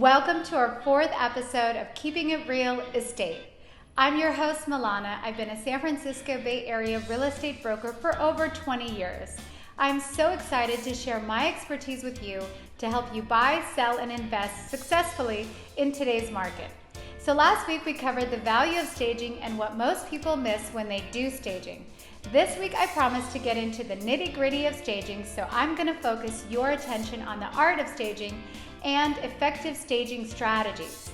Welcome to our fourth episode of Keeping It Real Estate. I'm your host, Milana. I've been a San Francisco Bay Area real estate broker for over 20 years. I'm so excited to share my expertise with you to help you buy, sell, and invest successfully in today's market. So last week we covered the value of staging and what most people miss when they do staging. This week I promised to get into the nitty-gritty of staging, so I'm going to focus your attention on the art of staging and effective staging strategies.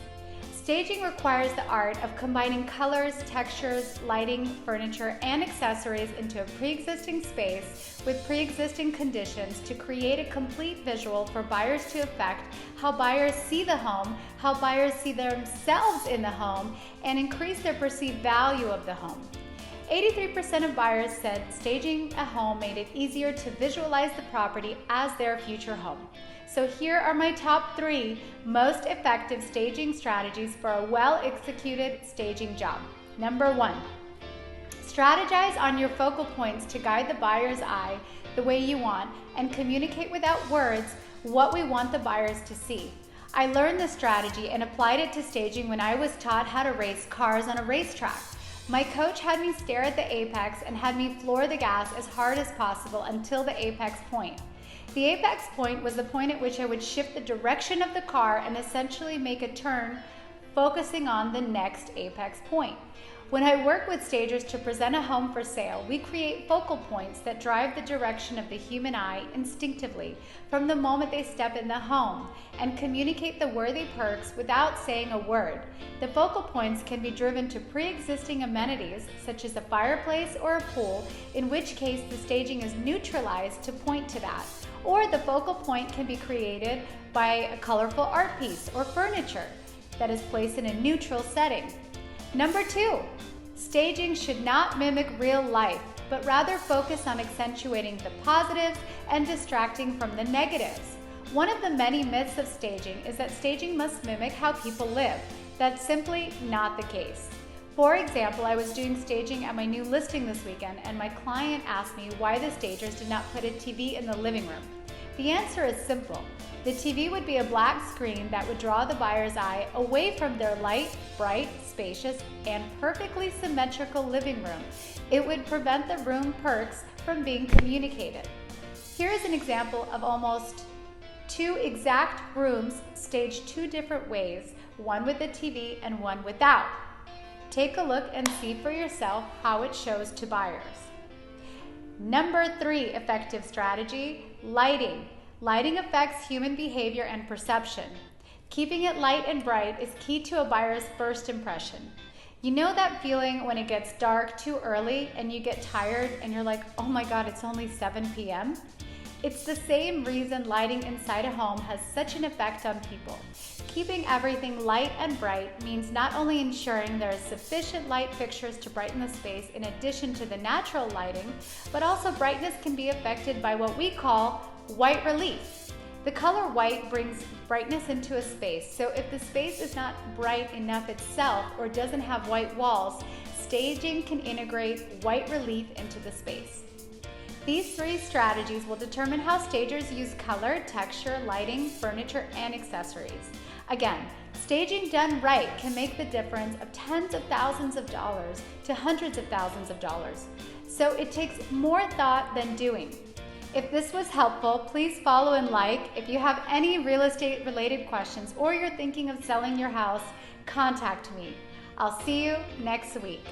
Staging requires the art of combining colors, textures, lighting, furniture, and accessories into a pre-existing space with pre-existing conditions to create a complete visual for buyers to affect how buyers see the home, how buyers see themselves in the home, and increase their perceived value of the home. 83% of buyers said staging a home made it easier to visualize the property as their future home. So here are my top 3 most effective staging strategies for a well-executed staging job. Number 1, strategize on your focal points to guide the buyer's eye the way you want and communicate without words what we want the buyers to see. I learned this strategy and applied it to staging when I was taught how to race cars on a racetrack. My coach had me stare at the apex and had me floor the gas as hard as possible until the apex point. The apex point was the point at which I would shift the direction of the car and essentially make a turn, focusing on the next apex point. When I work with stagers to present a home for sale, we create focal points that drive the direction of the human eye instinctively from the moment they step in the home and communicate the worthy perks without saying a word. The focal points can be driven to pre-existing amenities such as a fireplace or a pool, in which case the staging is neutralized to point to that. Or the focal point can be created by a colorful art piece or furniture that is placed in a neutral setting. Number 2, staging should not mimic real life, but rather focus on accentuating the positives and distracting from the negatives. One of the many myths of staging is that staging must mimic how people live. That's simply not the case. For example, I was doing staging at my new listing this weekend, and my client asked me why the stagers did not put a TV in the living room. The answer is simple. The TV would be a black screen that would draw the buyer's eye away from their light, bright, spacious, and perfectly symmetrical living room. It would prevent the room perks from being communicated. Here is an example of almost 2 exact rooms staged 2 different ways, one with a TV and one without. Take a look and see for yourself how it shows to buyers. Number 3 effective strategy, lighting. Lighting affects human behavior and perception. Keeping it light and bright is key to a buyer's first impression. You know that feeling when it gets dark too early and you get tired and you're like, oh my God, it's only 7 p.m.? It's the same reason lighting inside a home has such an effect on people. Keeping everything light and bright means not only ensuring there is sufficient light fixtures to brighten the space in addition to the natural lighting, but also brightness can be affected by what we call white relief. The color white brings brightness into a space, so if the space is not bright enough itself or doesn't have white walls, staging can integrate white relief into the space. These 3 strategies will determine how stagers use color, texture, lighting, furniture, and accessories. Again, staging done right can make the difference of tens of thousands of dollars to hundreds of thousands of dollars. So it takes more thought than doing. If this was helpful, please follow and like. If you have any real estate related questions or you're thinking of selling your house, contact me. I'll see you next week.